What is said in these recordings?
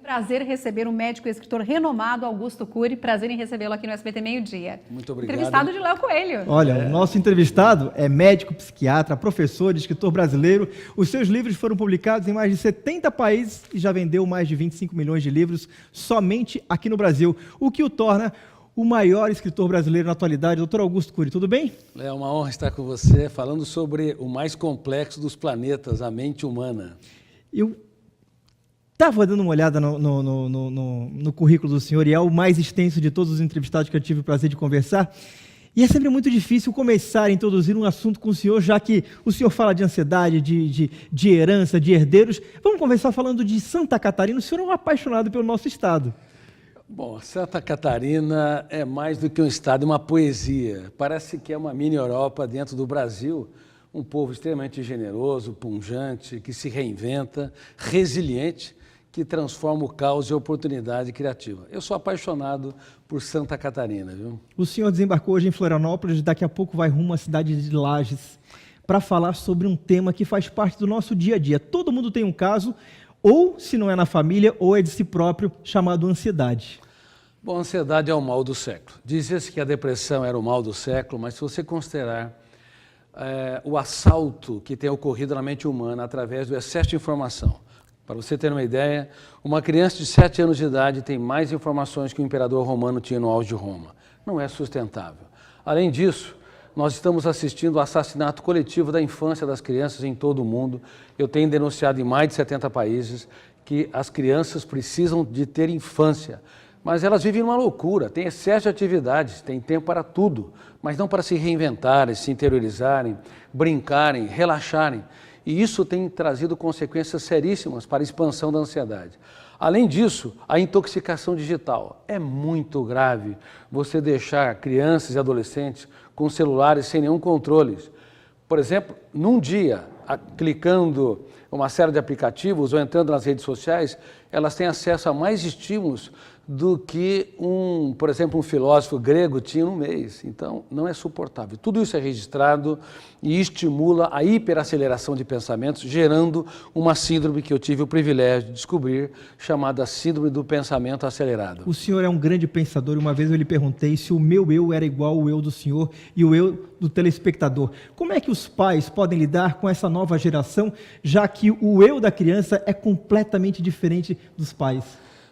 Prazer receber o médico e escritor renomado Augusto Cury. Prazer em recebê-lo aqui no SBT Meio Dia. Muito obrigado. Entrevistado de Léo Coelho. Olha, o nosso entrevistado é médico, psiquiatra, professor e escritor brasileiro. Os seus livros foram publicados em mais de 70 países e já vendeu mais de 25 milhões de livros somente aqui no Brasil, o que o torna o maior escritor brasileiro na atualidade. Doutor Augusto Cury, tudo bem? É uma honra estar com você, falando sobre o mais complexo dos planetas, a mente humana. Eu estava dando uma olhada no currículo do senhor, e é o mais extenso de todos os entrevistados que eu tive o prazer de conversar, e é sempre muito difícil começar a introduzir um assunto com o senhor, já que o senhor fala de ansiedade, de herança, de herdeiros. Vamos conversar falando de Santa Catarina. O senhor é um apaixonado pelo nosso estado. Bom, Santa Catarina é mais do que um estado, é uma poesia. Parece que é uma mini Europa dentro do Brasil, um povo extremamente generoso, pujante, que se reinventa, resiliente, que transforma o caos em oportunidade criativa. Eu sou apaixonado por Santa Catarina, viu? O senhor desembarcou hoje em Florianópolis, daqui a pouco vai rumo à cidade de Lages, para falar sobre um tema que faz parte do nosso dia a dia. Todo mundo tem um caso, ou se não é na família, ou é de si próprio, chamado ansiedade. Bom, a ansiedade é o mal do século. Dizia-se que a depressão era o mal do século, mas se você considerar o assalto que tem ocorrido na mente humana através do excesso de informação. Para você ter uma ideia, uma criança de 7 anos de idade tem mais informações que o imperador romano tinha no auge de Roma. Não é sustentável. Além disso, nós estamos assistindo ao assassinato coletivo da infância das crianças em todo o mundo. Eu tenho denunciado em mais de 70 países que as crianças precisam de ter infância, mas elas vivem uma loucura, têm excesso de atividades, têm tempo para tudo, mas não para se reinventarem, se interiorizarem, brincarem, relaxarem. E isso tem trazido consequências seríssimas para a expansão da ansiedade. Além disso, a intoxicação digital. É muito grave você deixar crianças e adolescentes com celulares sem nenhum controle. Por exemplo, num dia, clicando uma série de aplicativos ou entrando nas redes sociais, elas têm acesso a mais estímulos do que, por exemplo, um filósofo grego tinha no mês. Então, não é suportável. Tudo isso é registrado e estimula a hiperaceleração de pensamentos, gerando uma síndrome que eu tive o privilégio de descobrir, chamada síndrome do pensamento acelerado. O senhor é um grande pensador, e uma vez eu lhe perguntei se o meu eu era igual ao eu do senhor e o eu do telespectador. Como é que os pais podem lidar com essa nova geração, já que o eu da criança é completamente diferente dos pais?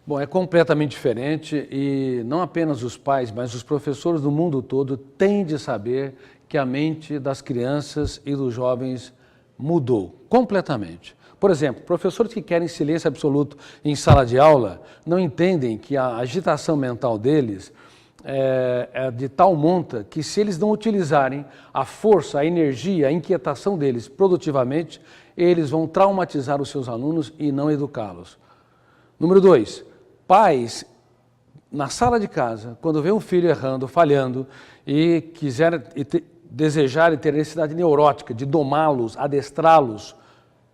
Bom, é completamente diferente e não apenas os pais, mas os professores do mundo todo têm de saber que a mente das crianças e dos jovens mudou completamente. Por exemplo, professores que querem silêncio absoluto em sala de aula não entendem que a agitação mental deles é de tal monta que, se eles não utilizarem a força, a energia, a inquietação deles produtivamente, eles vão traumatizar os seus alunos e não educá-los. Número 2. Pais, na sala de casa, quando vê um filho errando, falhando, e desejarem ter necessidade neurótica de domá-los, adestrá-los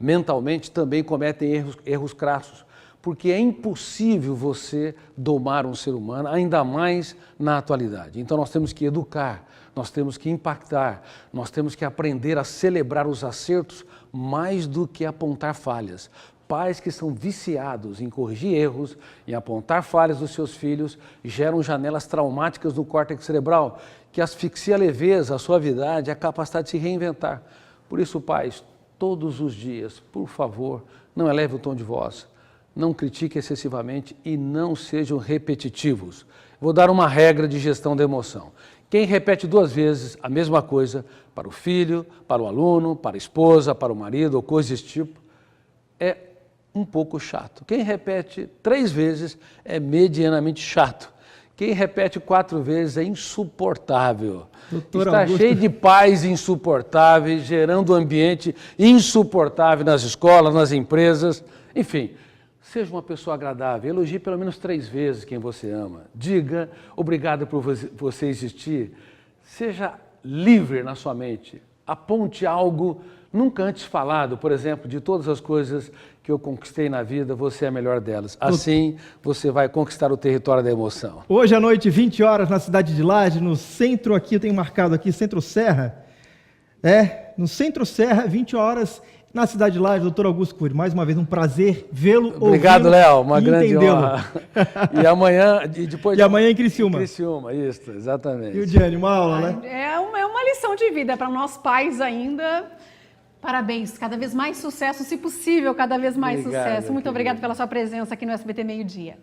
mentalmente, também cometem erros crassos, porque é impossível você domar um ser humano, ainda mais na atualidade. Então nós temos que educar, nós temos que impactar, nós temos que aprender a celebrar os acertos mais do que apontar falhas. Pais que são viciados em corrigir erros, em apontar falhas dos seus filhos, geram janelas traumáticas no córtex cerebral, que asfixia a leveza, a suavidade, a capacidade de se reinventar. Por isso, pais, todos os dias, por favor, não eleve o tom de voz, não critique excessivamente e não sejam repetitivos. Vou dar uma regra de gestão da emoção. Quem repete 2 vezes a mesma coisa para o filho, para o aluno, para a esposa, para o marido ou coisa desse tipo, é um pouco chato. Quem repete 3 vezes é medianamente chato. Quem repete 4 vezes é insuportável. Está cheio de pais insuportáveis, gerando um ambiente insuportável nas escolas, nas empresas. Enfim, seja uma pessoa agradável, elogie pelo menos 3 vezes quem você ama. Diga obrigado por você existir. Seja livre na sua mente. Aponte algo nunca antes falado, por exemplo, de todas as coisas que eu conquistei na vida, você é a melhor delas. Assim, você vai conquistar o território da emoção. Hoje à noite, 20 horas, na cidade de Lages, no centro aqui, eu tenho marcado aqui, Centro Serra. No Centro Serra, 20 horas, na Cidade de Lages, doutor Augusto Cury. Mais uma vez, um prazer vê-lo, Obrigado, Léo, uma grande entendê-lo. honra. E amanhã, e depois... E amanhã em Criciúma. Em Criciúma, isso, exatamente. E o Diane, uma aula, né? É uma lição de vida para nós pais ainda. Parabéns, cada vez mais sucesso, se possível, cada vez mais Obrigado, sucesso. Muito querido. obrigada pela sua presença aqui no SBT Meio Dia.